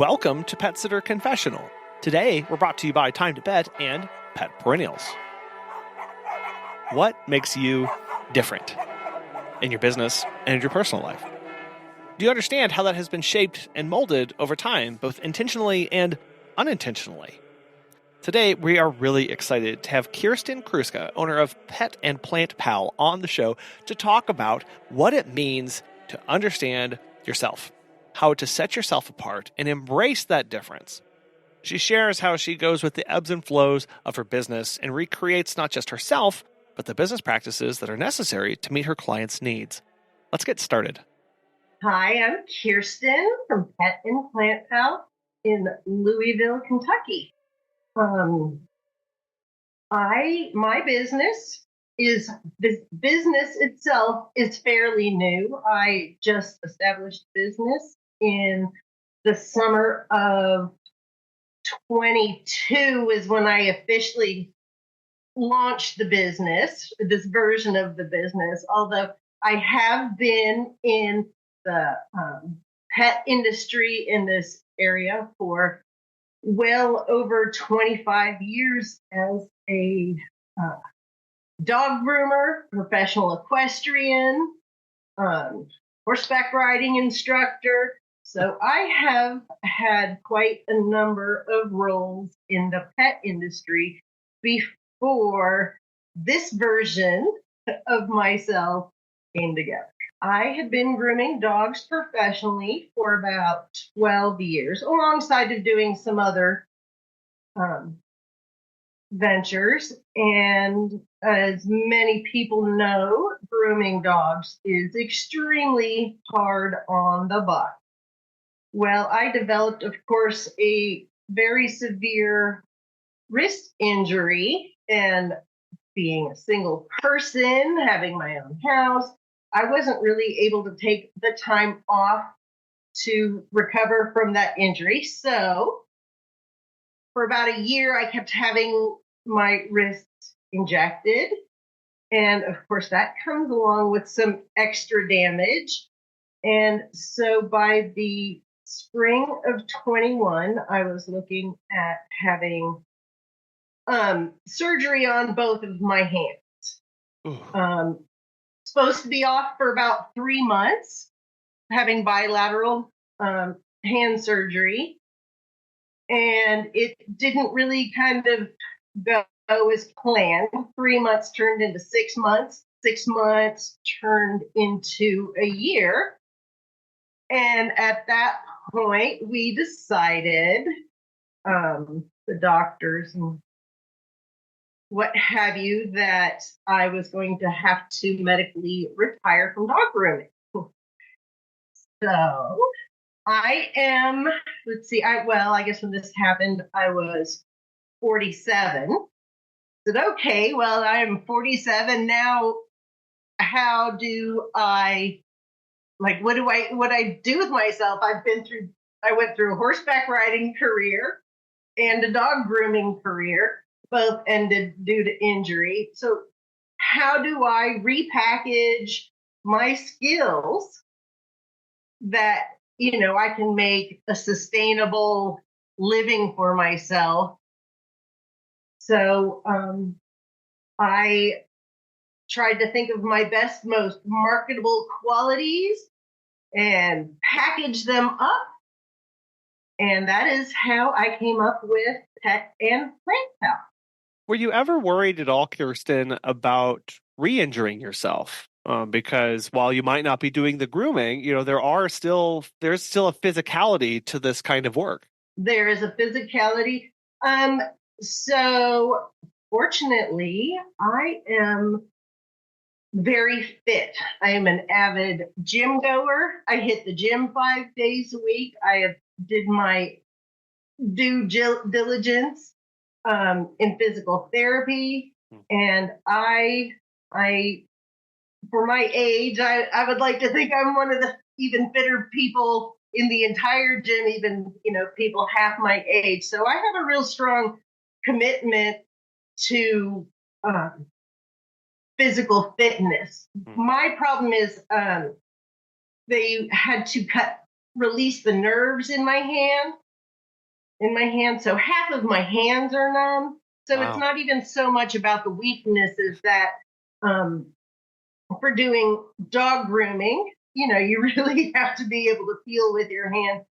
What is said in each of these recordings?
Welcome to Pet Sitter Confessional. Today, we're brought to you by Time to Pet and Pet Perennials. What makes you different in your business and in your personal life? Do you understand how that has been shaped and molded over time, both intentionally and unintentionally? Today, we are really excited to have Kirsten Kruska, owner of Pet and Plant Pal, on the show to talk about what it means to understand yourself, how to set yourself apart and embrace that difference. She shares how she goes with the ebbs and flows of her business and recreates not just herself, but the business practices that are necessary to meet her clients' needs. Let's get started. Hi, I'm Kirsten from Pet and Plant Pal in Louisville, Kentucky. My business itself is fairly new. I just established business in the summer of 22 is when I officially launched the business, this version of the business, although I have been in the pet industry in this area for well over 25 years as a dog groomer, professional equestrian, horseback riding instructor. So I have had quite a number of roles in the pet industry before this version of myself came together. I had been grooming dogs professionally for about 12 years, alongside of doing some other ventures. And as many people know, grooming dogs is extremely hard on the butt. Well, I developed, of course, a very severe wrist injury, and being a single person, having my own house, I wasn't really able to take the time off to recover from that injury. So for about a year, I kept having my wrists injected. And of course, that comes along with some extra damage. And so by the spring of 21, I was looking at having surgery on both of my hands. Supposed to be off for about 3 months, having bilateral hand surgery. And it didn't really kind of go as planned. 3 months turned into 6 months. 6 months turned into a year. And at that point, we decided, the doctors and what have you, that I was going to have to medically retire from dog grooming. So I am, I guess when this happened, I was 47. I said, okay, well, I'm 47 now. How do I, what do I do with myself? I went through a horseback riding career and a dog grooming career, both ended due to injury. So how do I repackage my skills that, I can make a sustainable living for myself? So I tried to think of my best, most marketable qualities and package them up. And that is how I came up with Pet and Plant Pal. Were you ever worried at all, Kirsten, about re-injuring yourself? Because while you might not be doing the grooming, there's still a physicality to this kind of work. There is a physicality. So fortunately, I am very fit. I am an avid gym goer. I hit the gym 5 days a week. I did my due diligence in physical therapy. And I, for my age, I would like to think I'm one of the even fitter people in the entire gym, even, people half my age. So I have a real strong commitment to physical fitness. My problem is they had to release the nerves in my hand. in my hand. So half of my hands are numb. So it's Wow. not even so much about the weaknesses that um, for doing dog grooming, you really have to be able to feel with your hand.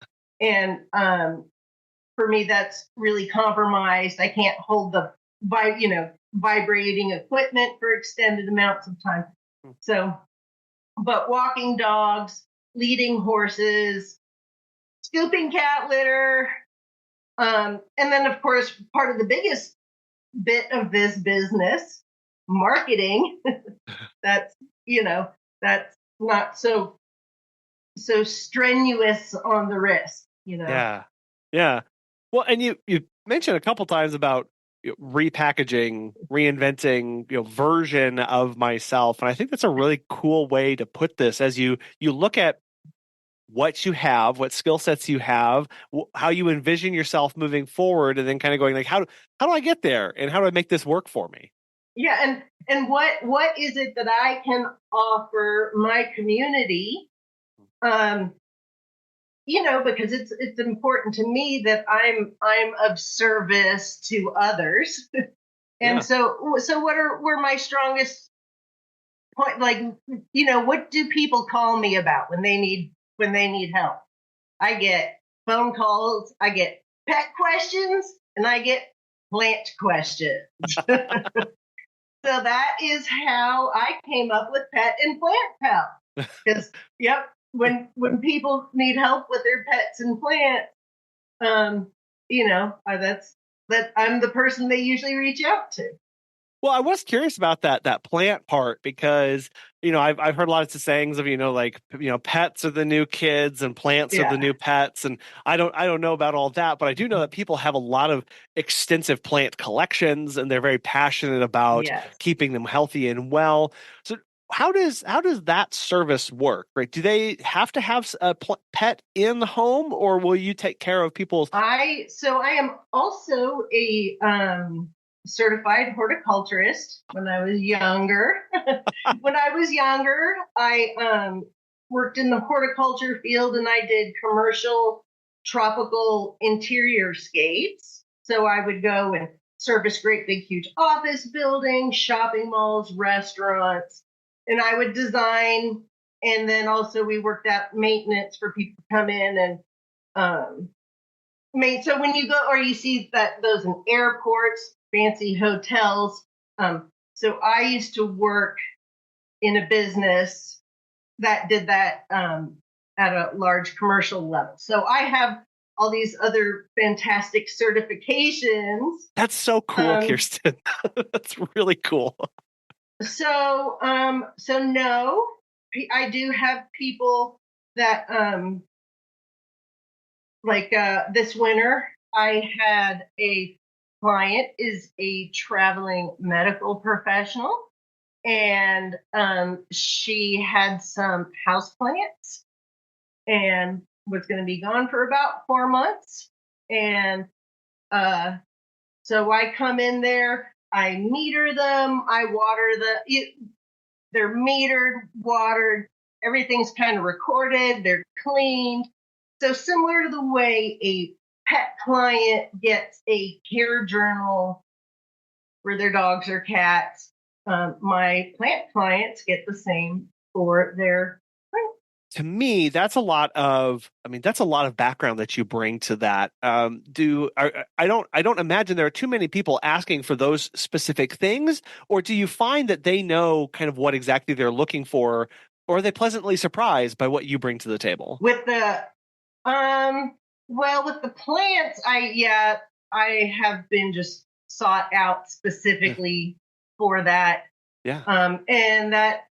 And for me, that's really compromised. I can't hold the vibrating equipment for extended amounts of time. So, but walking dogs, leading horses, scooping cat litter, and then of course, part of the biggest bit of this business, marketing. that's that's not so strenuous on the wrist. Yeah. Yeah. Well, and you mentioned a couple times about repackaging, reinventing, version of myself, and I think that's a really cool way to put this as you look at what you have, what skill sets you have, how you envision yourself moving forward, and then kind of going like, how do I get there, and how do I make this work for me? Yeah, and what is it that I can offer my community? Because it's important to me that I'm of service to others. And Yeah. so were my strongest point, like, what do people call me about when they need help? I get phone calls, I get pet questions, and I get plant questions. So that is how I came up with Pet and Plant Pal. Because yep, when people need help with their pets and plants, that I'm the person they usually reach out to. Well, I was curious about that plant part because I've heard lots of sayings of like pets are the new kids and plants are the Yeah. new pets, and I don't know about all that, but I do know that people have a lot of extensive plant collections and they're very passionate about Yes. keeping them healthy and well. So how does that service work? Right? Do they have to have a pet in the home, or will you take care of people's? I am also a certified horticulturist. When I was younger, I worked in the horticulture field and I did commercial tropical interior scapes. So I would go and service great big huge office buildings, shopping malls, restaurants, and I would design. And then also we worked out maintenance for people to come in and so when you go or you see that those in airports, fancy hotels. So I used to work in a business that did that at a large commercial level. So I have all these other fantastic certifications. That's so cool, Kirsten. That's really cool. So no, I do have people that this winter, I had a client is a traveling medical professional, and she had some houseplants and was going to be gone for about 4 months. And so I come in there, I meter them, I water they're metered, watered, everything's kind of recorded, they're cleaned. So similar to the way a pet client gets a care journal for their dogs or cats, my plant clients get the same for their plants. To me, that's a lot of background that you bring to that. I don't imagine there are too many people asking for those specific things, or do you find that they know kind of what exactly they're looking for, or are they pleasantly surprised by what you bring to the table? With the with the plants, I have been just sought out Mm. specifically for that. Yeah. And that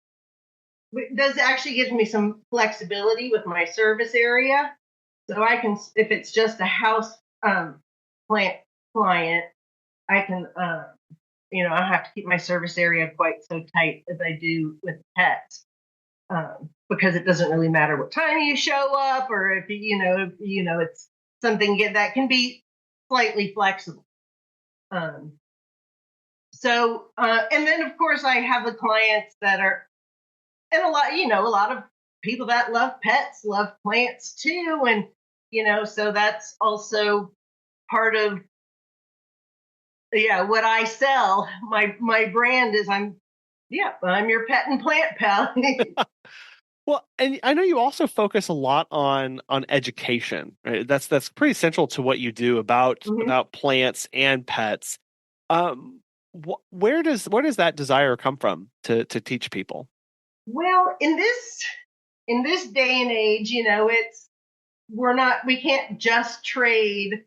does actually give me some flexibility with my service area. So I can, if it's just a house plant client, I can, I have to keep my service area quite so tight as I do with pets, because it doesn't really matter what time you show up, or if it's something that can be slightly flexible. And then of course I have the clients that are, and a lot of people that love pets love plants too, and so that's also part of what I sell. My brand is I'm your pet and plant pal. Well, and I know you also focus a lot on education, right? That's pretty central to what you do Mhm. about plants and pets. Where does that desire come from to teach people? Well, in this day and age, we can't just trade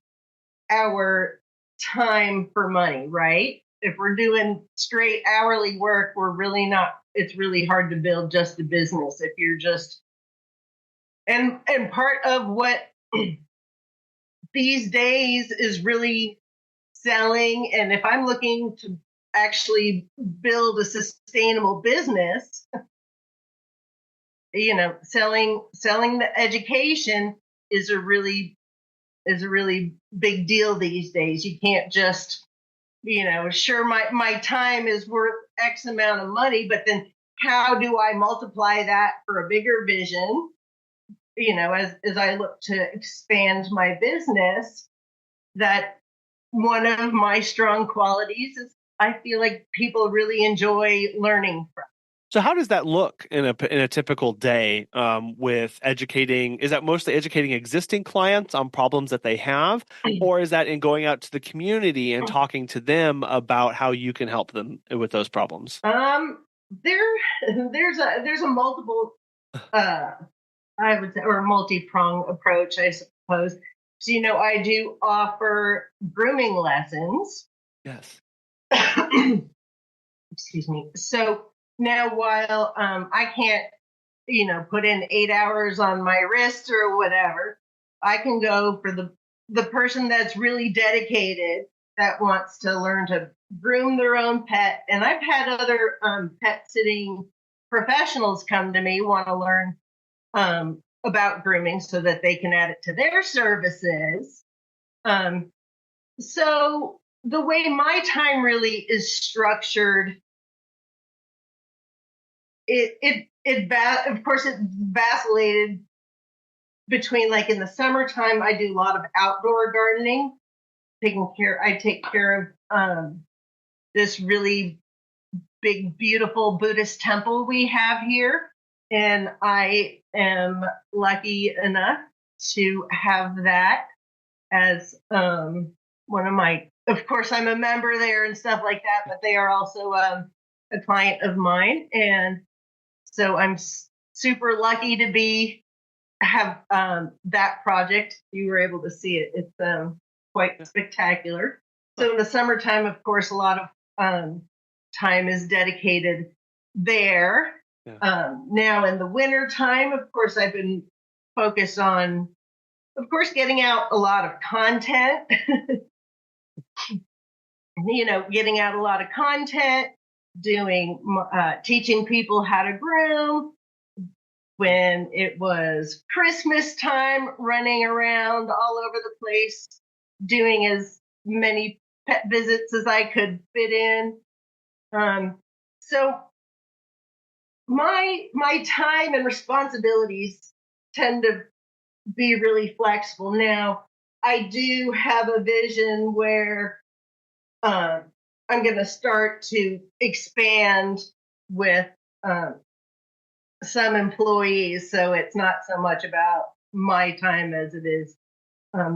our time for money, right? If we're doing straight hourly work, we're really not, it's really hard to build just a business if you're just, and part of what these days is really selling. And if I'm looking to actually build a sustainable business, selling the education is a really big deal these days. You can't just, sure, my time is worth X amount of money, but then how do I multiply that for a bigger vision? As I look to expand my business, that one of my strong qualities is I feel like people really enjoy learning from. So how does that look in a typical day with educating? Is that mostly educating existing clients on problems that they have, or is that in going out to the community and talking to them about how you can help them with those problems? There, there's a multiple, I would say, or multi-prong approach, I suppose. So, I do offer grooming lessons. Yes. Excuse me. So now, while I can't, put in 8 hours on my wrist or whatever, I can go for the person that's really dedicated, that wants to learn to groom their own pet. And I've had other pet sitting professionals come to me, want to learn about grooming so that they can add it to their services. So the way my time really is structured, of course it vacillated between, like, in the summertime I do a lot of outdoor gardening, I take care of this really big beautiful Buddhist temple we have here, and I am lucky enough to have that as one of my, of course I'm a member there and stuff like that, but they are also a client of mine. And so I'm super lucky to have that project. You were able to see it. It's quite spectacular. So in the summertime, of course, a lot of time is dedicated there. Yeah. Now in the winter time, of course, I've been focused on, of course, getting out a lot of content. Getting out a lot of content, teaching people how to groom. When it was Christmas time, running around all over the place, doing as many pet visits as I could fit in. So my time and responsibilities tend to be really flexible. Now, I do have a vision where I'm going to start to expand with some employees, so it's not so much about my time as it is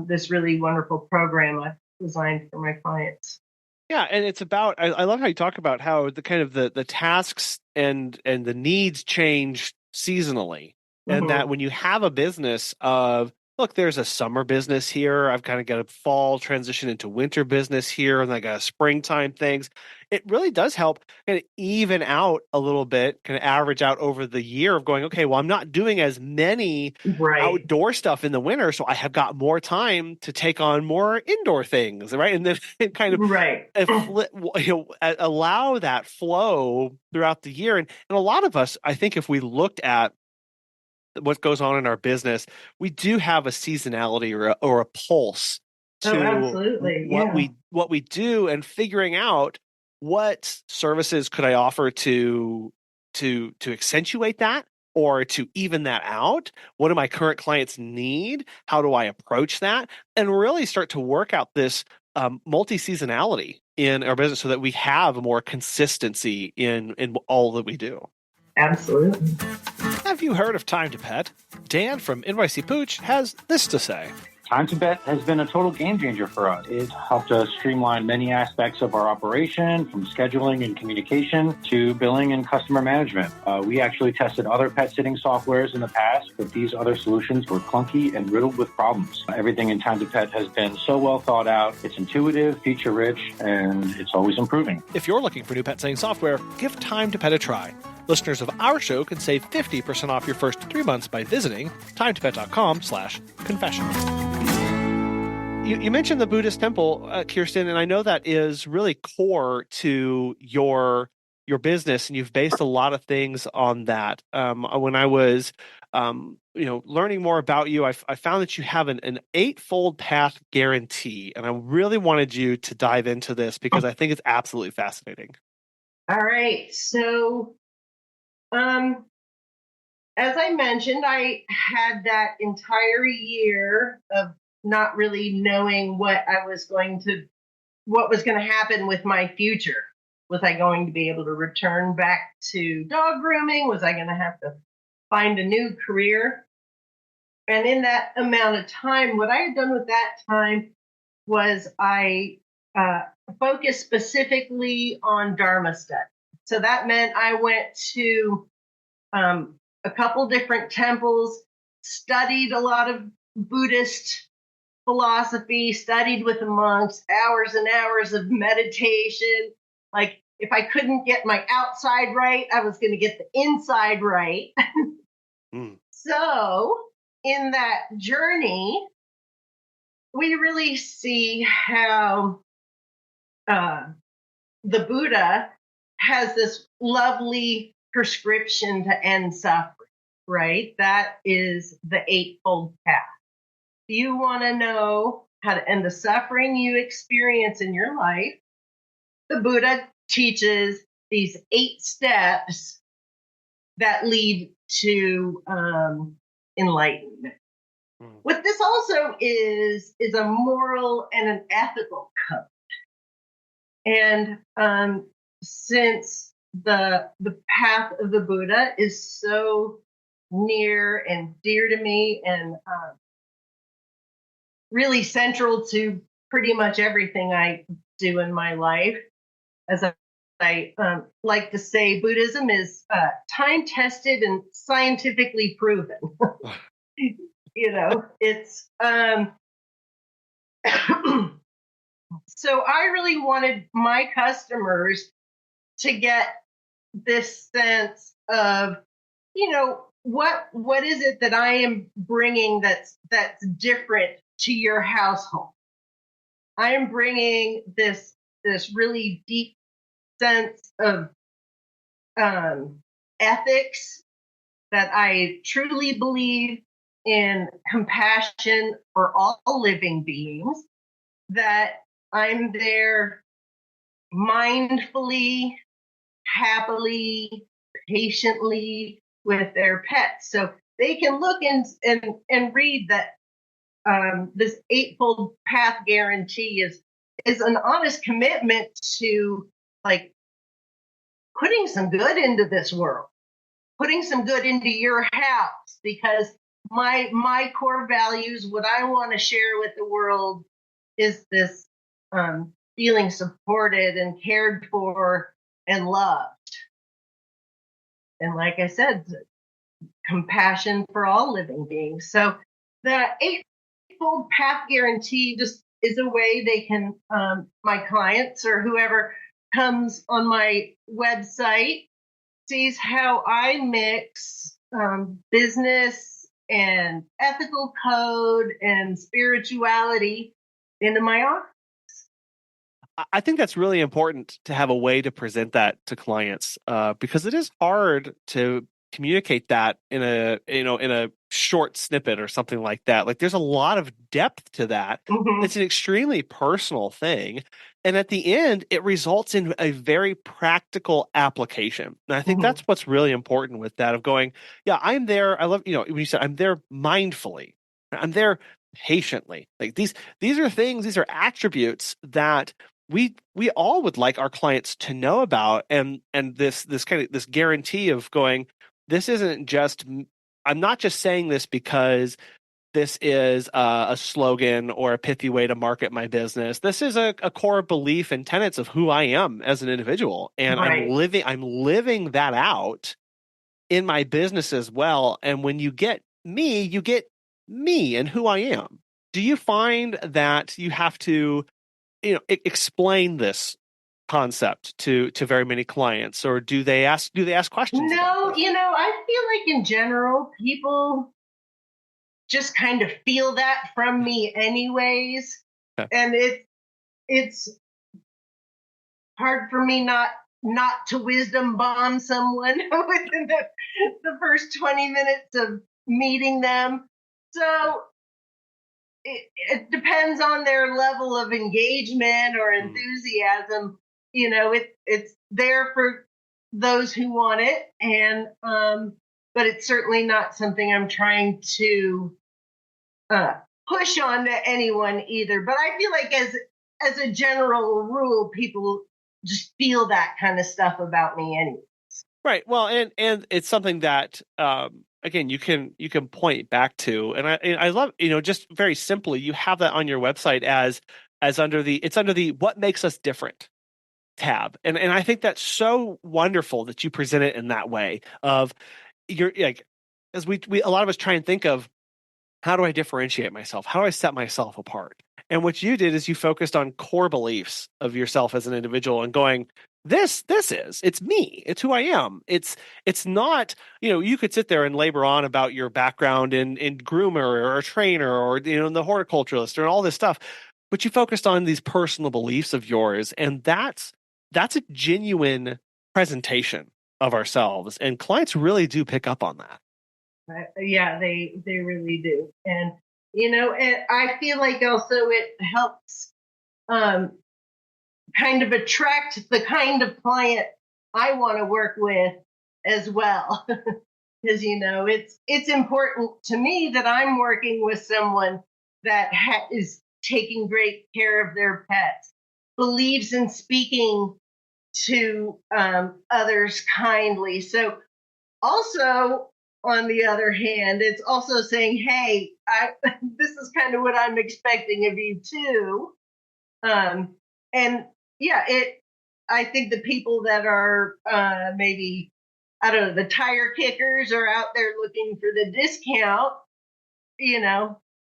this really wonderful program I've designed for my clients. Yeah, and it's about I love how you talk about how the kind of the tasks and the needs change seasonally. And that Mm-hmm. when you have a business of, look, there's a summer business here, I've kind of got a fall transition into winter business here, and I got a springtime things. It really does help kind of even out a little bit, kind of average out over the year of going, okay, well, I'm not doing as many Right. outdoor stuff in the winter, so I have got more time to take on more indoor things, right? And then it kind of Right. allow that flow throughout the year. And a lot of us, I think, if we looked at what goes on in our business, we do have a seasonality or a pulse Oh, to absolutely. Yeah. what we do, and figuring out what services could I offer to accentuate that, or to even that out? What do my current clients need? How do I approach that? And really start to work out this multi-seasonality in our business so that we have more consistency in all that we do. Absolutely. Have you heard of Time to Pet? Dan from NYC Pooch has this to say. Time to Bet has been a total game changer for us. It helped us streamline many aspects of our operation, from scheduling and communication to billing and customer management. We actually tested other pet sitting softwares in the past, but these other solutions were clunky and riddled with problems. Everything in Time to Pet has been so well thought out. It's intuitive, feature-rich, and it's always improving. If you're looking for new pet sitting software, give Time to Pet a try. Listeners of our show can save 50% off your first 3 months by visiting timetopet.com/confessional. You mentioned the Buddhist temple, Kirsten, and I know that is really core to your business, and you've based a lot of things on that. When I was, learning more about you, I found that you have an 8-fold path guarantee, and I really wanted you to dive into this because I think it's absolutely fascinating. All right, so, as I mentioned, I had that entire year of not really knowing what was going to happen with my future. Was I going to be able to return back to dog grooming? Was I going to have to find a new career? And in that amount of time, what I had done with that time was I focused specifically on Dharma study. So that meant I went to a couple different temples, studied a lot of Buddhist philosophy, studied with the monks, hours and hours of meditation. Like, if I couldn't get my outside right, I was going to get the inside right. So in that journey, we really see how the Buddha has this lovely prescription to end suffering, right? That is the 8-fold path. If you want to know how to end the suffering you experience in your life, the Buddha teaches these 8 steps that lead to enlightenment. What this also is a moral and an ethical code. And since the path of the Buddha is so near and dear to me and really central to pretty much everything I do in my life, as I like to say, Buddhism is time-tested and scientifically proven. It's so I really wanted my customers to get this sense of, what is it that I am bringing that's different to your household. I am bringing this really deep sense of ethics, that I truly believe in compassion for all living beings, that I'm there mindfully, happily, patiently with their pets. So they can look and read that this 8-fold path guarantee is an honest commitment to, like, putting some good into this world, putting some good into your house, because my core values, what I want to share with the world, is this feeling supported and cared for and loved. And like I said, compassion for all living beings. So the 8-fold path guarantee just is a way they can, my clients or whoever comes on my website, sees how I mix business and ethical code and spirituality into my office. I think that's really important to have a way to present that to clients because it is hard to communicate that in a short snippet or something like that. Like there's a lot of depth to that. Mhm. It's an extremely personal thing. And at the end, it results in a very practical application. And I think Mhm. that's what's really important with that of going, yeah, I'm there. I love, when you said I'm there mindfully, I'm there patiently. Like these are things, these are attributes that we all would like our clients to know about, and this kind of this guarantee of going, this isn't just, I'm not just saying this because this is a slogan or a pithy way to market my business. This is a core belief and tenets of who I am as an individual, and Right. I'm living that out in my business as well. And when you get me and who I am. Do you find that you have to, explain this concept to very many clients, or do they ask questions about No, this? I feel like in general, people just kind of feel that from me anyways. Okay. And it's hard for me not to wisdom bomb someone within the first 20 minutes of meeting them. So it depends on their level of engagement or Mm. enthusiasm. It's there for those who want it, and but it's certainly not something I'm trying to uh, push on to anyone either. But I feel like as a general rule, people just feel that kind of stuff about me anyway. Right. Well, and it's something that again you can point back to, and I love, just very simply, you have that on your website as under the, it's under the what makes us different tab, and I think that's so wonderful that you present it in that way of, you're like, as we a lot of us try and think of, how do I differentiate myself? How do I set myself apart? And what you did is you focused on core beliefs of yourself as an individual and going, it's me. It's who I am. It's not, you could sit there and labor on about your background in groomer or a trainer or, in the horticulturalist or all this stuff. But you focused on these personal beliefs of yours. And that's a genuine presentation of ourselves. And clients really do pick up on that. Yeah, they really do, and and I feel like also it helps um, kind of attract the kind of client I want to work with as well. Because it's important to me that I'm working with someone that is taking great care of their pets, believes in speaking to others kindly. So also, on the other hand, it's also saying, hey, this is kind of what I'm expecting of you too. Um, and yeah, I think the people that are maybe, I don't know, the tire kickers are out there looking for the discount,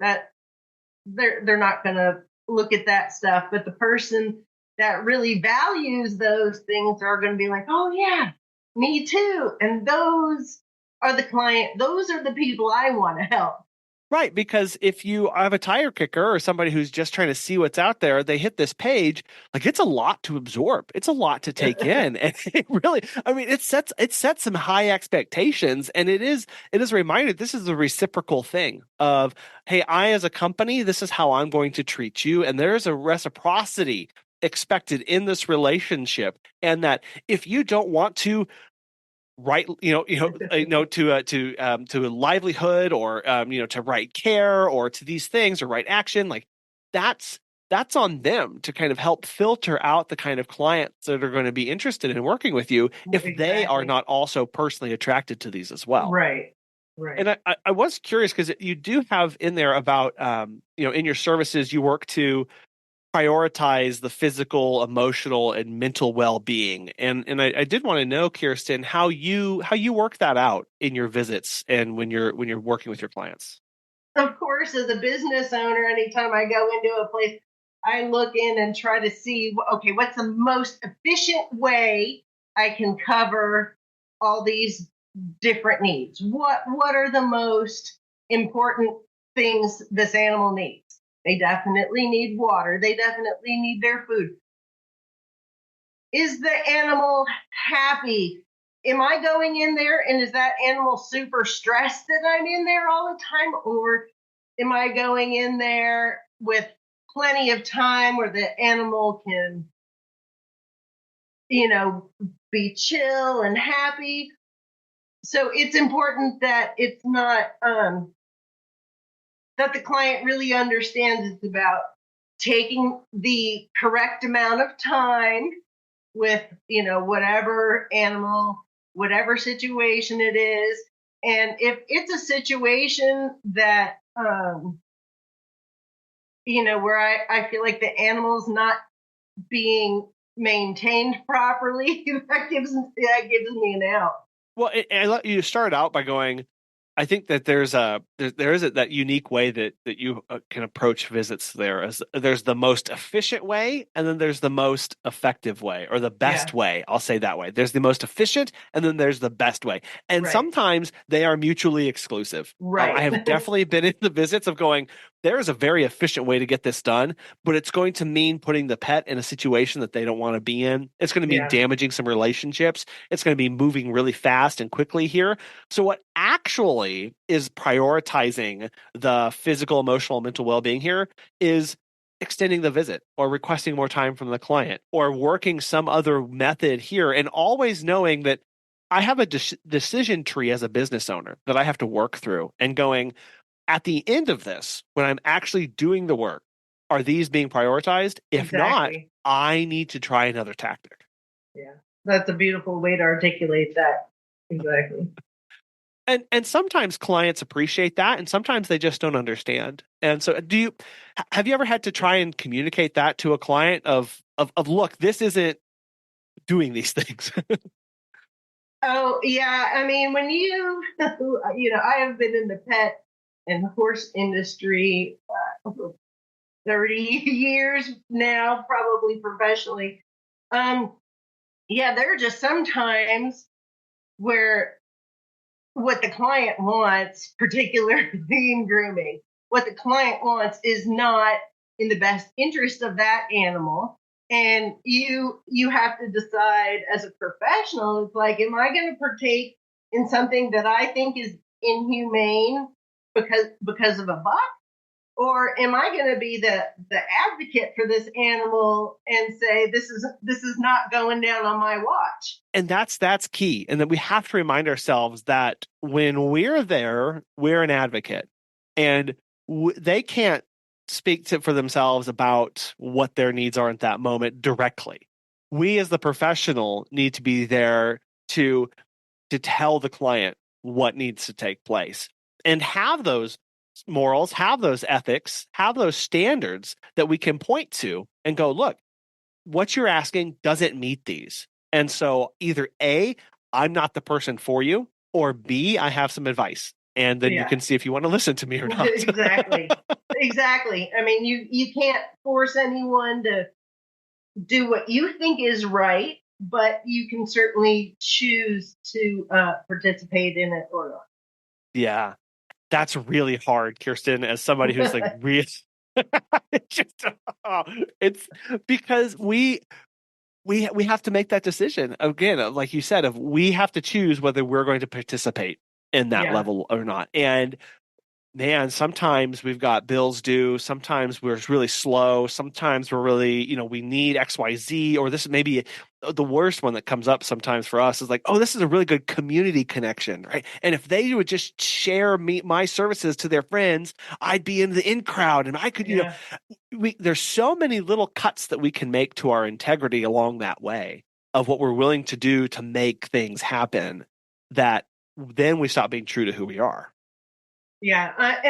that they're not going to look at that stuff. But the person that really values those things are going to be like, oh yeah, me too. And those are the people I want to help. Right, because if you have a tire kicker or somebody who's just trying to see what's out there, they hit this page, like it's a lot to absorb. It's a lot to take in. And it really, I mean, it sets some high expectations, and it is a reminder, this is a reciprocal thing of, hey, I as a company, this is how I'm going to treat you. And there's a reciprocity expected in this relationship. And that if you don't want to, right, to a livelihood, or to right care, or to these things, or right action, like that's that's on them to kind of help filter out the kind of clients that are going to be interested in working with you if they are Exactly. not also personally attracted to these as well. Right. And Right. I was curious because you do have in there about, in your services, you work to prioritize the physical, emotional, and mental well-being. And I did want to know, Kirsten, how you work that out in your visits and when you're working with your clients. Of course, as a business owner, anytime I go into a place, I look in and try to see, okay, what's the most efficient way I can cover all these different needs? What are the most important things this animal needs? They definitely need water. They definitely need their food. Is the animal happy? am I going in there and is that animal super stressed that I'm in there all the time? Or am I going in there with plenty of time where the animal can, be chill and happy? So it's important that it's not, that the client really understands it's about taking the correct amount of time with, whatever animal, whatever situation it is. And if it's a situation that, where I feel like the animal's not being maintained properly, that gives me an out. Well, you start out by going, I think that there is that unique way that you can approach visits there. As there's the most efficient way, and then there's the most effective way, or the best way. I'll say that way. There's the most efficient, and then there's the best way. And sometimes they are mutually exclusive. Right. I have definitely been in the visits of going, there is a very efficient way to get this done, but it's going to mean putting the pet in a situation that they don't want to be in. It's going to mean damaging some relationships. It's going to be moving really fast and quickly here. So what actually is prioritizing the physical, emotional, mental well-being here is extending the visit or requesting more time from the client or working some other method here, and always knowing that I have a decision tree as a business owner that I have to work through, and going, at the end of this, when I'm actually doing the work, are these being prioritized? If not, I need to try another tactic. Yeah, that's a beautiful way to articulate that. Exactly. And sometimes clients appreciate that, and sometimes they just don't understand. And so have you ever had to try and communicate that to a client of look, this isn't doing these things? Oh, yeah. I mean, when I have been in the pet and horse industry 30 years now, probably professionally. There are just sometimes where what the client wants, particularly in grooming, what the client wants is not in the best interest of that animal. And you have to decide as a professional, it's like, am I going to partake in something that I think is inhumane because of a buck? Or am I going to be the advocate for this animal and say this is not going down on my watch? And that's key. And then we have to remind ourselves that when we're there, we're an advocate, and they can't speak for themselves about what their needs are at that moment directly. We as the professional need to be there to tell the client what needs to take place and have those morals, have those ethics, have those standards that we can point to and go, look, what you're asking doesn't meet these. And so either A, I'm not the person for you, or B, I have some advice. And then you can see if you want to listen to me or not. Exactly. I mean, you can't force anyone to do what you think is right, but you can certainly choose to participate in it or not. Yeah. That's really hard, Kirsten, as somebody who's like really it's because we have to make that decision again, like you said, of we have to choose whether we're going to participate in that level or not. And man, sometimes we've got bills due. Sometimes we're really slow. Sometimes we're really, we need XYZ, or this may be the worst one that comes up sometimes for us is like, oh, this is a really good community connection, right? And if they would just share my services to their friends, I'd be in the in crowd, and I could, there's so many little cuts that we can make to our integrity along that way of what we're willing to do to make things happen, that then we stop being true to who we are. Yeah, I've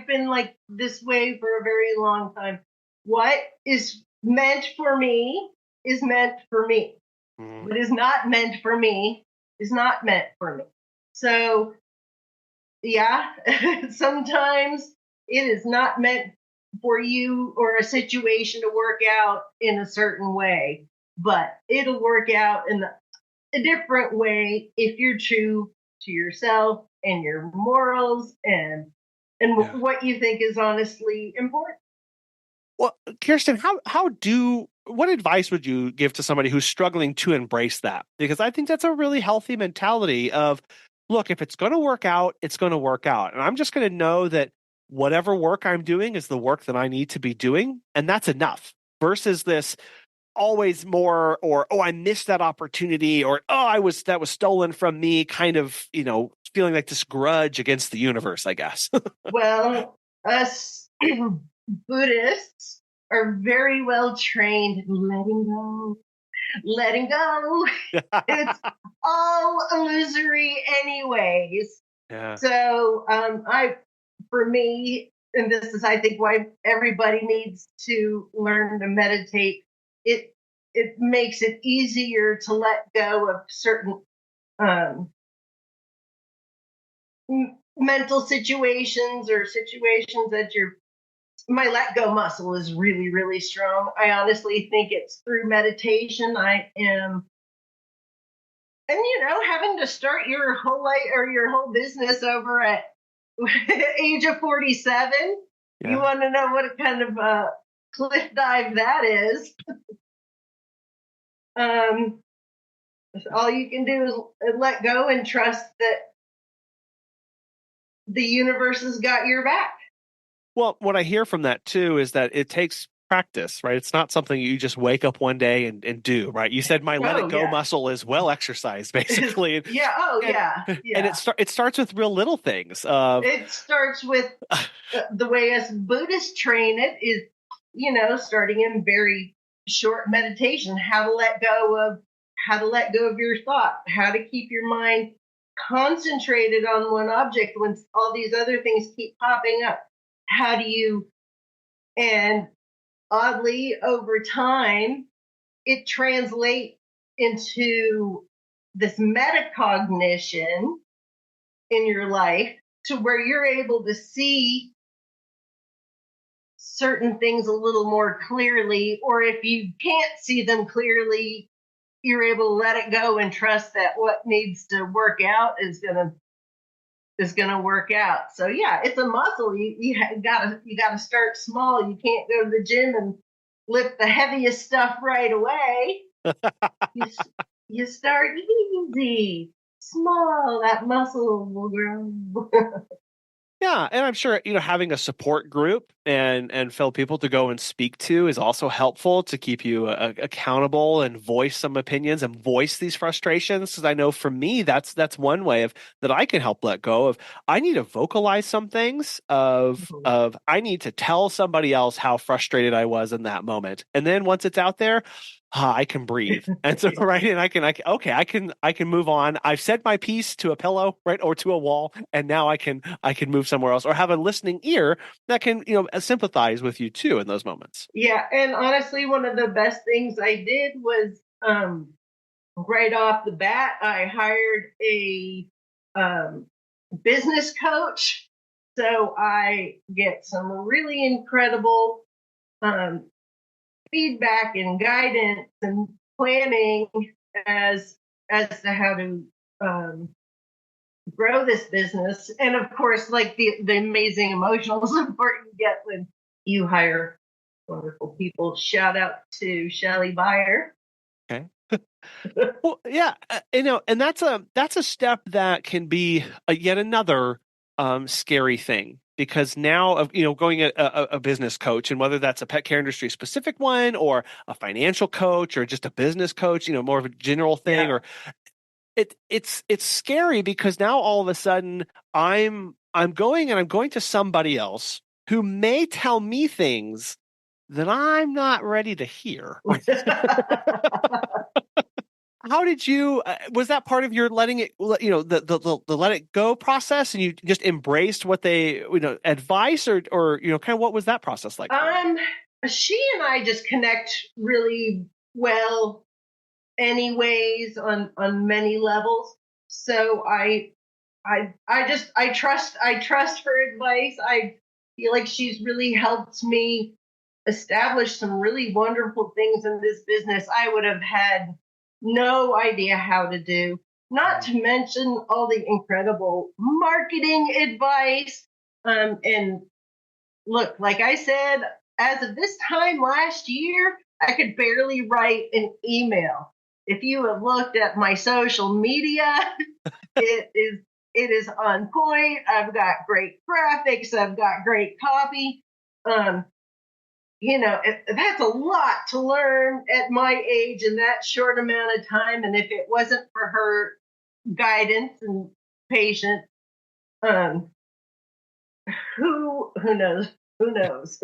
been like this way for a very long time. What is meant for me is meant for me. What is not meant for me is not meant for me. So, sometimes it is not meant for you or a situation to work out in a certain way, but it'll work out in a different way if you're true to yourself and your morals and what you think is honestly important. Well, Kirsten, how do what advice would you give to somebody who's struggling to embrace that? Because I think that's a really healthy mentality of, look, if it's going to work out, it's going to work out. And I'm just going to know that whatever work I'm doing is the work that I need to be doing. And that's enough versus this always more, or, oh, I missed that opportunity, or, oh, that was stolen from me, kind of, feeling like this grudge against the universe, I guess. Well, us Buddhists are very well trained in letting go. It's all illusory anyways. Yeah. So for me, and this is, I think, why everybody needs to learn to meditate. It makes it easier to let go of certain mental situations or situations that my let go muscle is really, really strong. I honestly think it's through meditation. I am, and having to start your whole life or your whole business over at age of 47, yeah. You want to know what kind of cliff dive that is. All you can do is let go and trust that the universe has got your back. Well, what I hear from that too is that it takes practice, right? It's not something you just wake up one day and do, right? You said my let it go muscle is well exercised, basically. Yeah. Oh, yeah. And it starts with real little things. It starts with the way us Buddhists train it is, starting in very short meditation, how to let go of your thought, how to keep your mind concentrated on one object when all these other things keep popping up. How do you, and oddly, over time, it translates into this metacognition in your life to where you're able to see certain things a little more clearly, or if you can't see them clearly, you're able to let it go and trust that what needs to work out is gonna work out. So yeah, it's a muscle. You gotta start small. You can't go to the gym and lift the heaviest stuff right away. You start easy, small. That muscle will grow. Yeah, and I'm sure having a support group and fellow people to go and speak to is also helpful to keep you accountable and voice some opinions and voice these frustrations. Because I know for me, that's one way that I can help let go of. I need to vocalize some things of I need to tell somebody else how frustrated I was in that moment, and then once it's out there, I can breathe. And so, right. And I can move on. I've said my piece to a pillow, right. Or to a wall. And now I can move somewhere else or have a listening ear that can, sympathize with you too in those moments. Yeah. And honestly, one of the best things I did was, right off the bat, I hired a, business coach. So I get some really incredible, feedback and guidance and planning as to how to grow this business, and of course, like the amazing emotional support you get when you hire wonderful people. Shout out to Shelly Byer. Okay. Well, yeah, and that's a step that can be yet another scary thing. Because now of going a business coach, and whether that's a pet care industry specific one or a financial coach or just a business coach, more of a general thing, or it's scary because now all of a sudden I'm going to somebody else who may tell me things that I'm not ready to hear. How did you? Was that part of your letting it? The let it go process, and you just embraced what they advice, or kind of what was that process like? She and I just connect really well, anyways, on many levels. So I trust her advice. I feel like she's really helped me establish some really wonderful things in this business I would have had no idea how to do, not to mention all the incredible marketing advice. And look, like I said, as of this time last year, I could barely write an email. If you have looked at my social media, it is on point. I've got great graphics. I've got great copy. That's a lot to learn at my age in that short amount of time. And if it wasn't for her guidance and patience, who knows? Who knows?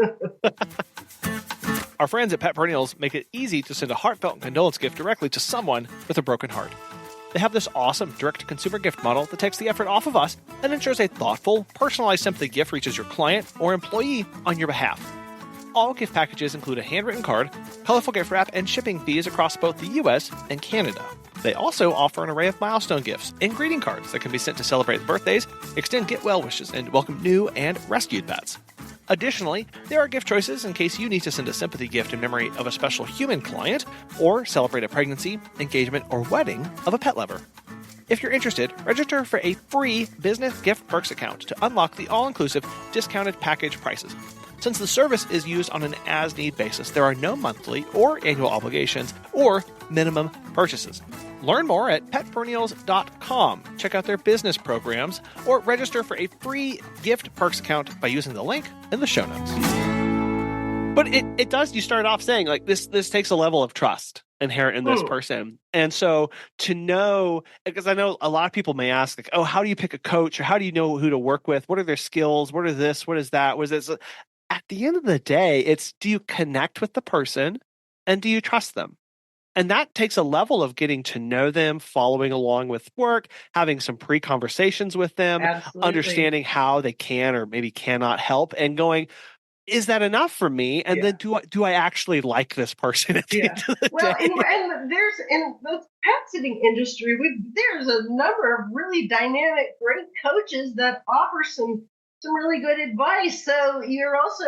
Our friends at Pet Perennials make it easy to send a heartfelt condolence gift directly to someone with a broken heart. They have this awesome direct-to-consumer gift model that takes the effort off of us and ensures a thoughtful, personalized sympathy gift reaches your client or employee on your behalf. All gift packages include a handwritten card, colorful gift wrap, and shipping fees across both the U.S. and Canada. They also offer an array of milestone gifts and greeting cards that can be sent to celebrate birthdays, extend get-well wishes, and welcome new and rescued pets. Additionally, there are gift choices in case you need to send a sympathy gift in memory of a special human client or celebrate a pregnancy, engagement, or wedding of a pet lover. If you're interested, register for a free Business Gift Perks account to unlock the all-inclusive discounted package prices. Since the service is used on an as-need basis, there are no monthly or annual obligations or minimum purchases. Learn more at petperennials.com. Check out their business programs or register for a free gift perks account by using the link in the show notes. But it does, you start off saying, like, this takes a level of trust inherent in this person. And so to know, because I know a lot of people may ask, like, oh, how do you pick a coach, or how do you know who to work with? What are their skills? What are this? What is that? What is this? At the end of the day, it's, do you connect with the person and do you trust them? And that takes a level of getting to know them, following along with work, having some pre-conversations with them, Absolutely. understanding how they can or maybe cannot help, and going, is that enough for me? And then do I actually like this person at the end of the day? And there's, in the pet sitting industry, there's a number of really dynamic, great coaches that offer some really good advice. So you're also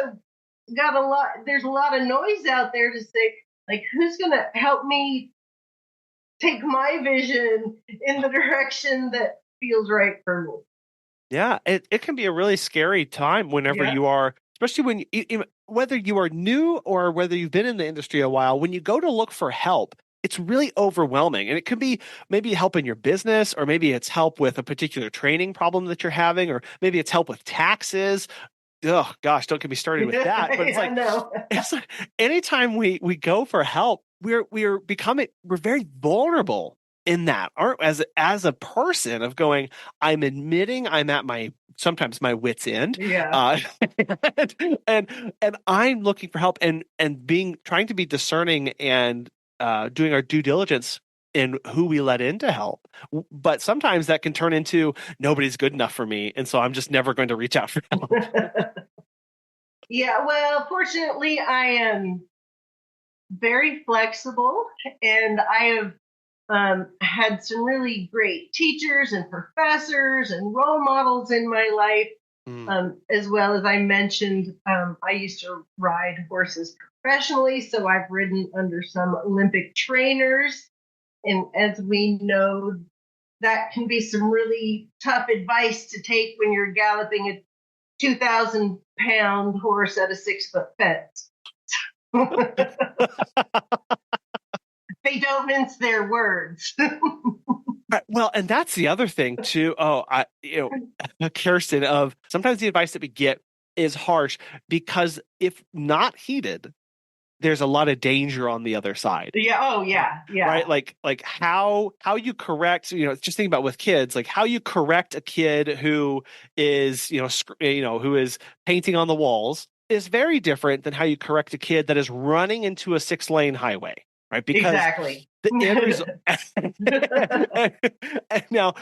there's a lot of noise out there to say, like, who's going to help me take my vision in the direction that feels right for me? Yeah, it can be a really scary time whenever you are, especially when whether you are new or whether you've been in the industry a while, when you go to look for help, it's really overwhelming. And it could be maybe help in your business, or maybe it's help with a particular training problem that you're having, or maybe it's help with taxes. Oh gosh, don't get me started with that. But it's it's like anytime we go for help, we're very vulnerable in that, aren't as a person, of going, I'm admitting I'm at sometimes my wit's end. And I'm looking for help and trying to be discerning and doing our due diligence in who we let in to help. But sometimes that can turn into, nobody's good enough for me, and so I'm just never going to reach out for help. Yeah, well, fortunately, I am very flexible, and I have had some really great teachers and professors and role models in my life. As well as I mentioned, I used to ride horses professionally, so I've ridden under some Olympic trainers. And as we know, that can be some really tough advice to take when you're galloping a 2,000-pound horse at a 6-foot fence. They don't mince their words. Well, and that's the other thing too. Kirsten, of sometimes the advice that we get is harsh, because if not heeded, there's a lot of danger on the other side. Yeah. Oh, yeah. Yeah. Right. Like how you correct, just think about with kids, like how you correct a kid who is, who is painting on the walls is very different than how you correct a kid that is running into a 6-lane highway. Right. Because exactly. The end result. And now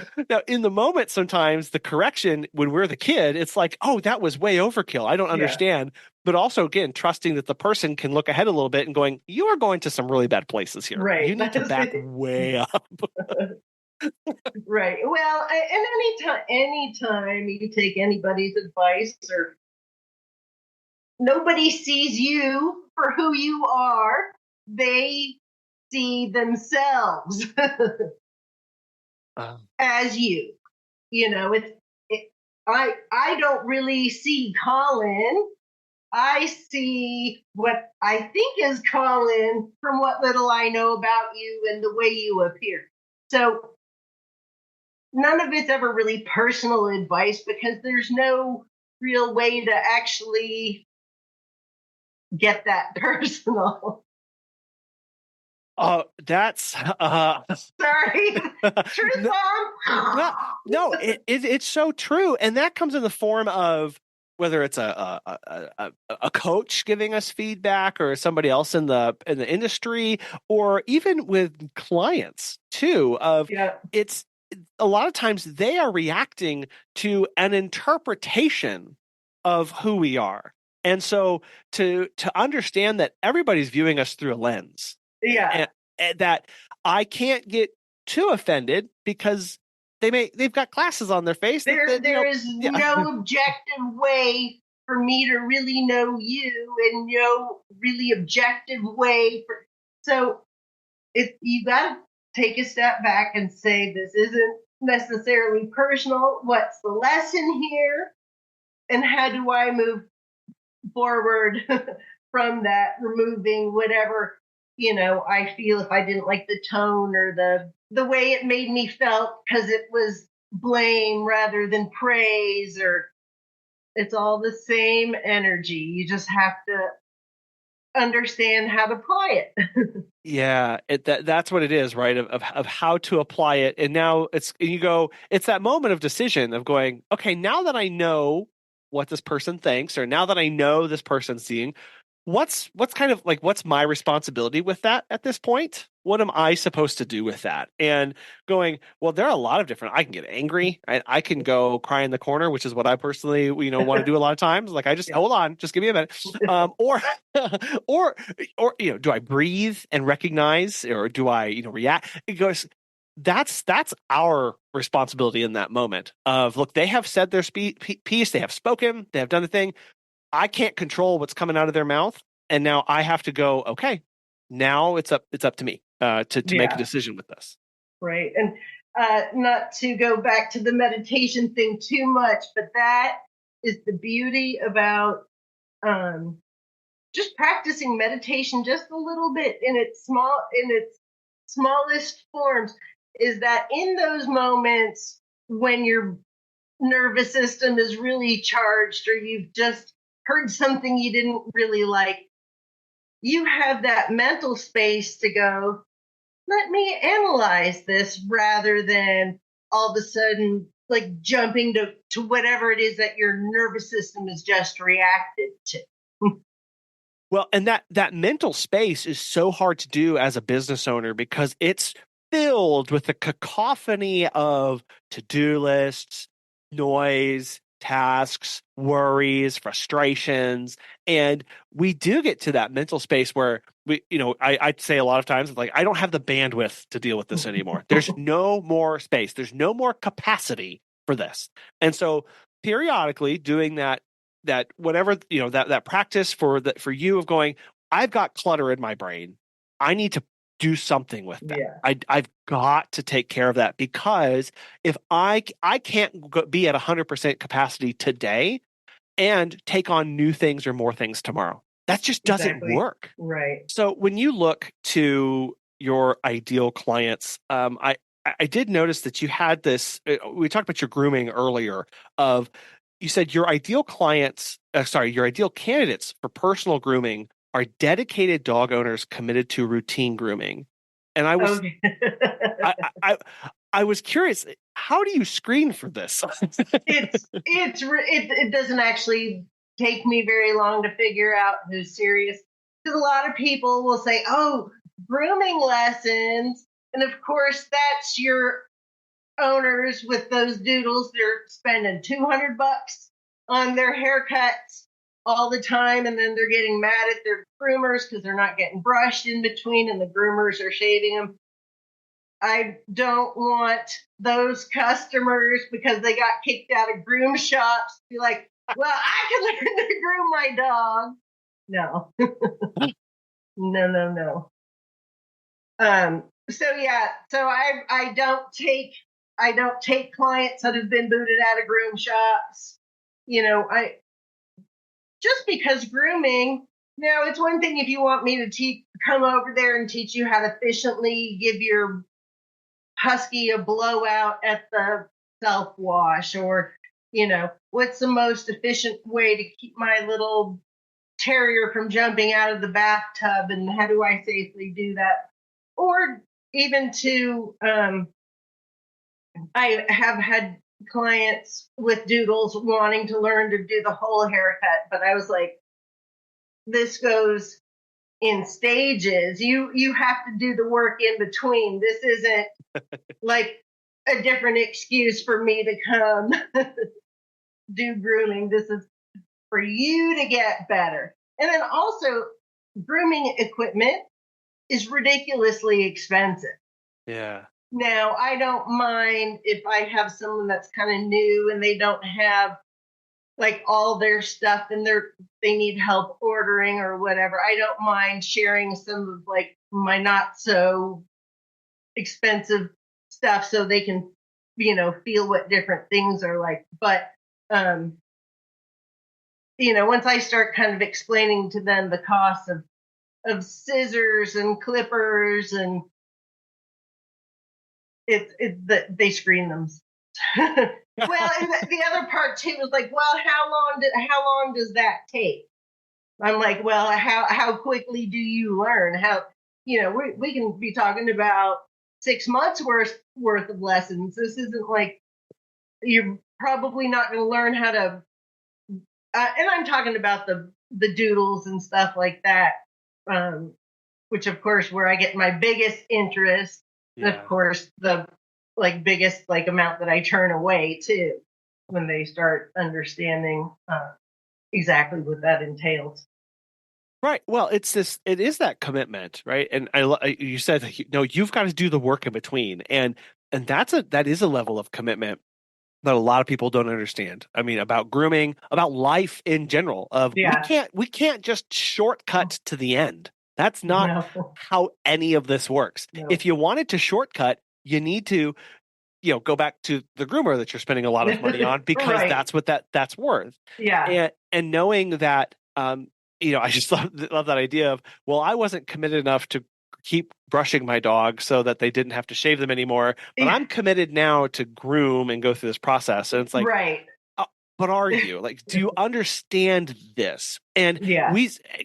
in the moment, sometimes the correction, when we're the kid, it's like, oh, that was way overkill. I don't understand. But also, again, trusting that the person can look ahead a little bit and going, you are going to some really bad places here. Right. You need to back way up. Right. Well, and anytime you take anybody's advice, or nobody sees you for who you are, they see themselves as you. I don't really see Colin I see what I think is Colin from what little I know about you and the way you appear. So none of it's ever really personal advice because there's no real way to actually get that personal. That's Sorry, truth bomb. it's so true, and that comes in the form of whether it's a coach giving us feedback or somebody else in the industry, or even with clients too. Yeah. It's a lot of times they are reacting to an interpretation of who we are, and so to understand that everybody's viewing us through a lens. Yeah. And that I can't get too offended because they've got glasses on their face. There is no objective way for me to really know you, and no really objective way for. So if you got to take a step back and say this isn't necessarily personal. What's the lesson here, and how do I move forward from that, removing whatever I feel if I didn't like the tone or the way it made me felt because it was blame rather than praise, or it's all the same energy. You just have to understand how to apply it. Yeah, that's what it is, right? Of how to apply it. And now it's that moment of decision of going, okay, now that I know what this person thinks, or now that I know this person's seeing, what's kind of like, what's my responsibility with that at this point? What am I supposed to do with that? And going, well, there are a lot of different, I can get angry. I can go cry in the corner, which is what I personally, want to do a lot of times. Like, I just, hold on, just give me a minute. Or, or, do I breathe and recognize, or do I, react? It goes, that's our responsibility in that moment of, look, they have said their piece, they have spoken, they have done the thing. I can't control what's coming out of their mouth, and now I have to go, okay, now it's up to me to make a decision with this. Right. And not to go back to the meditation thing too much, but that is the beauty about just practicing meditation just a little bit in its smallest forms, is that in those moments when your nervous system is really charged, or you've just heard something you didn't really like, you have that mental space to go, let me analyze this, rather than all of a sudden like jumping to whatever it is that your nervous system has just reacted to. Well, and that mental space is so hard to do as a business owner because it's filled with a cacophony of to-do lists, noise, tasks, worries, frustrations. And we do get to that mental space where I'd say a lot of times, like, I don't have the bandwidth to deal with this anymore. There's no more space. There's no more capacity for this. And so periodically doing that whatever, that practice for you of going, I've got clutter in my brain. I need to do something with that. Yeah. I've got to take care of that, because if I can't be at 100% capacity today and take on new things or more things tomorrow, that just doesn't work. Right. So when you look to your ideal clients, I did notice that you had this, we talked about your grooming earlier, you said your ideal candidates for personal grooming are dedicated dog owners committed to routine grooming. And I was, I was curious, how do you screen for this? It doesn't actually take me very long to figure out who's serious, because a lot of people will say, oh, grooming lessons. And of course, that's your owners with those doodles. They're spending $200 on their haircuts all the time, and then they're getting mad at their groomers because they're not getting brushed in between and the groomers are shaving them. I don't want those customers, because they got kicked out of groom shops, to be like, well, I can learn to groom my dog. No. No. So I don't take clients that have been booted out of groom shops. just because grooming, now it's one thing if you want me to come over there and teach you how to efficiently give your husky a blowout at the self wash, or, what's the most efficient way to keep my little terrier from jumping out of the bathtub, and how do I safely do that? Or even to, I have had clients with doodles wanting to learn to do the whole haircut, but I was like, this goes in stages. You have to do the work in between. This isn't like a different excuse for me to come do grooming. This is for you to get better. And then also, grooming equipment is ridiculously expensive. Yeah. Now, I don't mind if I have someone that's kind of new and they don't have like all their stuff and they need help ordering or whatever. I don't mind sharing some of like my not so expensive stuff so they can, feel what different things are like. But, once I start kind of explaining to them the cost of scissors and clippers, and they screen them. Well, and the other part too was like, well, how long does that take? I'm like, well, how quickly do you learn? How, we can be talking about 6 months worth of lessons. This isn't like, you're probably not going to learn how to, and I'm talking about the doodles and stuff like that, which of course where I get my biggest interest. Yeah. And of course the biggest amount that I turn away too, when they start understanding exactly what that entails. Right. Well, it is that commitment, right? And you said, you've got to do the work in between, and that is a level of commitment that a lot of people don't understand. I mean, about grooming, about life in general. We can't just shortcut to the end. That's not how any of this works. No. If you wanted to shortcut, you need to, go back to the groomer that you're spending a lot of money on, because right. That's what that's worth. Yeah. And knowing that, I just love that idea of, well, I wasn't committed enough to keep brushing my dog so that they didn't have to shave them anymore, but I'm committed now to groom and go through this process. And it's like, right. But are you like, do you understand this? And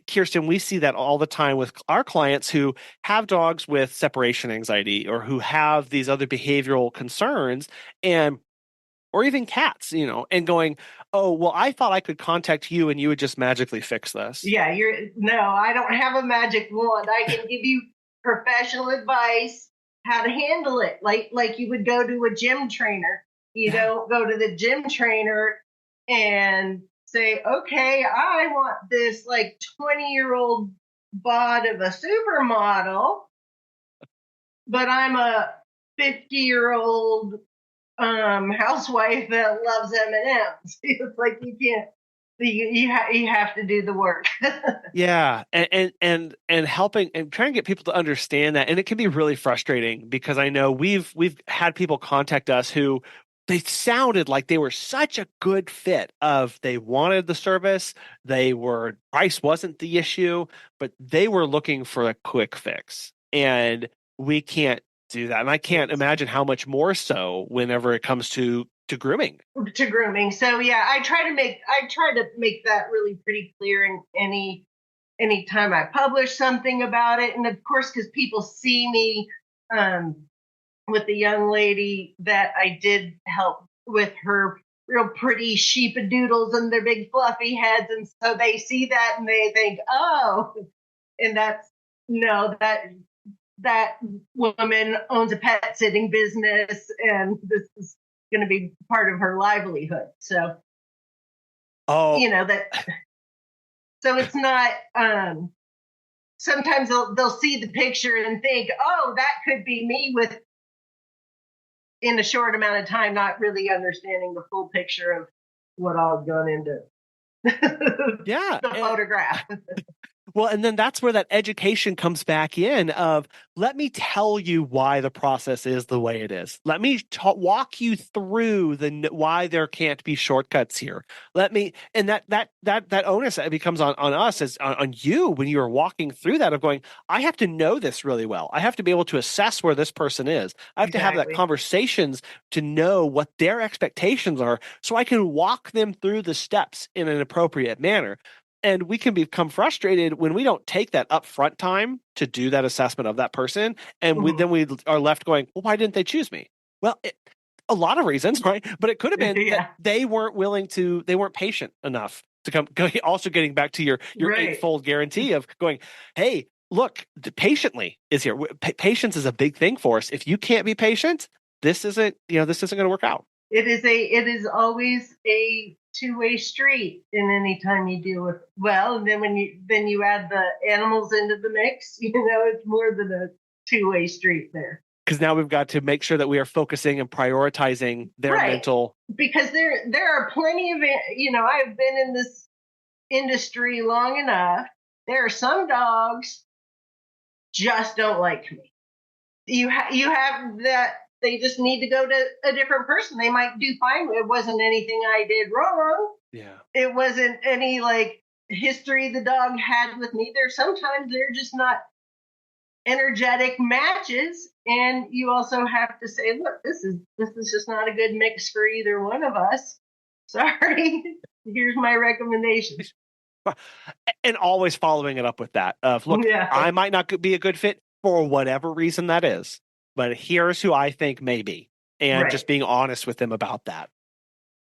Kirsten, we see that all the time with our clients who have dogs with separation anxiety or who have these other behavioral concerns, or even cats, and going, oh, well, I thought I could contact you and you would just magically fix this. Yeah, no, I don't have a magic wand. I can give you professional advice how to handle it. Like you would go to a gym trainer. You don't go to the gym trainer and say, okay, I want this 20-year-old bod of a supermodel, but I'm a 50-year-old housewife that loves M&Ms. It's like you can't. You have to do the work. Yeah, and helping and trying to get people to understand that, and it can be really frustrating because I know we've had people contact us who they sounded like they were such a good fit. They wanted the service, price wasn't the issue, but they were looking for a quick fix, and we can't do that. And I can't imagine how much more so whenever it comes to grooming. So yeah, I try to make that really pretty clear in any time I publish something about it. And of course, because people see me with the young lady that I did help with her real pretty sheepadoodles and their big fluffy heads, and so they see that and they think, oh, and that woman owns a pet sitting business, and this is going to be part of her livelihood. So, that. So it's not. Sometimes they'll see the picture and think, "Oh, that could be me," in a short amount of time, not really understanding the full picture of what all gone into. The photograph. Well, and then that's where that education comes back in of, let me tell you why the process is the way it is. Let me walk you through why there can't be shortcuts here. And that onus becomes on us, as on you, when you are walking through that, of going, I have to know this really well. I have to be able to assess where this person is. I have to have that conversations to know what their expectations are, so I can walk them through the steps in an appropriate manner. And we can become frustrated when we don't take that upfront time to do that assessment of that person. And then we are left going, well, why didn't they choose me? Well, a lot of reasons, right? But it could have been that they weren't patient enough to come. Also getting back to your eightfold guarantee of going, hey, look, patiently is here. Patience is a big thing for us. If you can't be patient, this isn't going to work out. It is always a two-way street in any time you deal with, and then when you add the animals into the mix, it's more than a two-way street there. Because now we've got to make sure that we are focusing and prioritizing their mental. Because there are plenty of, I've been in this industry long enough. There are some dogs just don't like me. You have that. They just need to go to a different person. They might do fine. It wasn't anything I did wrong. Yeah. It wasn't any history the dog had with me. Sometimes they're just not energetic matches. And you also have to say, look, this is just not a good mix for either one of us. Sorry. Here's my recommendation. And always following it up with that of, look, I might not be a good fit for whatever reason that is, but here's who I think may be, and just being honest with them about that.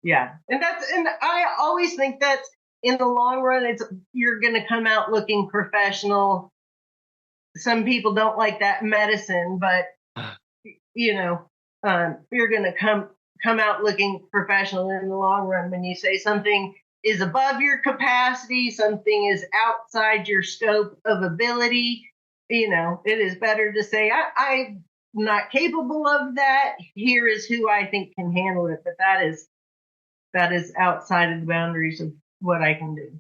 Yeah. And I always think that in the long run, you're going to come out looking professional. Some people don't like that medicine, but you're going to come out looking professional in the long run when you say something is above your capacity, something is outside your scope of ability. It is better to say, I'm not capable of that. Here is who I think can handle it. But that is outside of the boundaries of what I can do.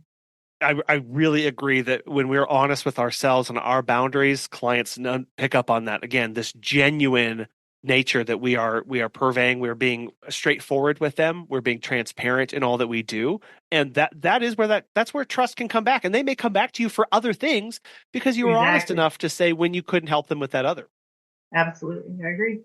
I really agree that when we're honest with ourselves and our boundaries, clients pick up on that. Again, this genuine nature that we are purveying. We're being straightforward with them. We're being transparent in all that we do. And that's where trust can come back. And they may come back to you for other things because you were honest enough to say when you couldn't help them with that other. Absolutely. I agree.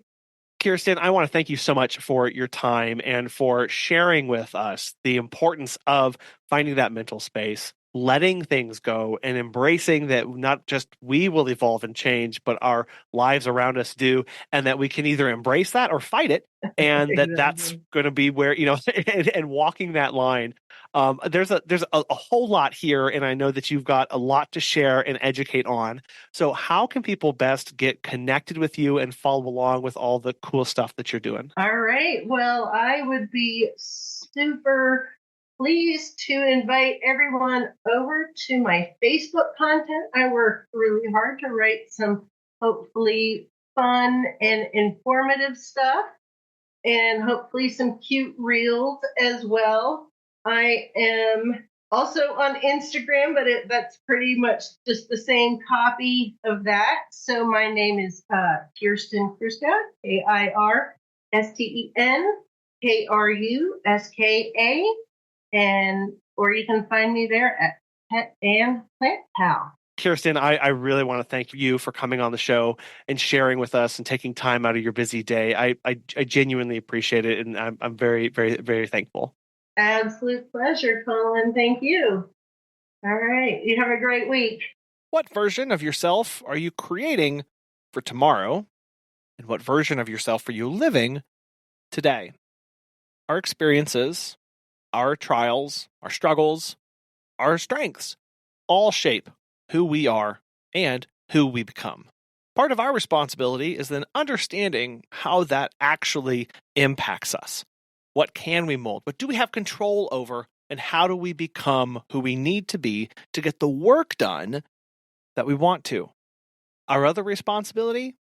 Kirsten, I want to thank you so much for your time and for sharing with us the importance of finding that mental space, letting things go, and embracing that not just we will evolve and change, but our lives around us do, and that we can either embrace that or fight it, and that's going to be where, and walking that line. There's a whole lot here, and I know that you've got a lot to share and educate on. So how can people best get connected with you and follow along with all the cool stuff that you're doing? All right. Well, I would be super pleased to invite everyone over to my Facebook content. I work really hard to write some hopefully fun and informative stuff, and hopefully some cute reels as well. I am also on Instagram, but that's pretty much just the same copy of that. So my name is Kirsten Kruska, KirstenKruska, or you can find me there at Pet and Plant Pal. Kirsten, I really want to thank you for coming on the show and sharing with us and taking time out of your busy day. I genuinely appreciate it, and I'm very, very, very thankful. Absolute pleasure, Colin. Thank you. All right. You have a great week. What version of yourself are you creating for tomorrow? And what version of yourself are you living today? Our experiences, our trials, our struggles, our strengths all shape who we are and who we become. Part of our responsibility is then understanding how that actually impacts us. What can we mold? What do we have control over? And how do we become who we need to be to get the work done that we want to? Our other responsibility?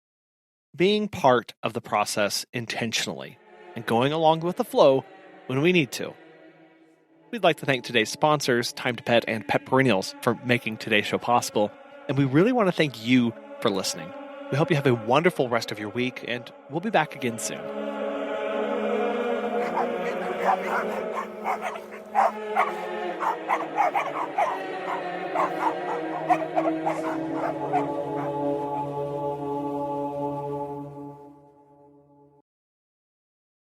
Being part of the process intentionally and going along with the flow when we need to. We'd like to thank today's sponsors, Time to Pet and Pet Perennials, for making today's show possible. And we really want to thank you for listening. We hope you have a wonderful rest of your week, and we'll be back again soon.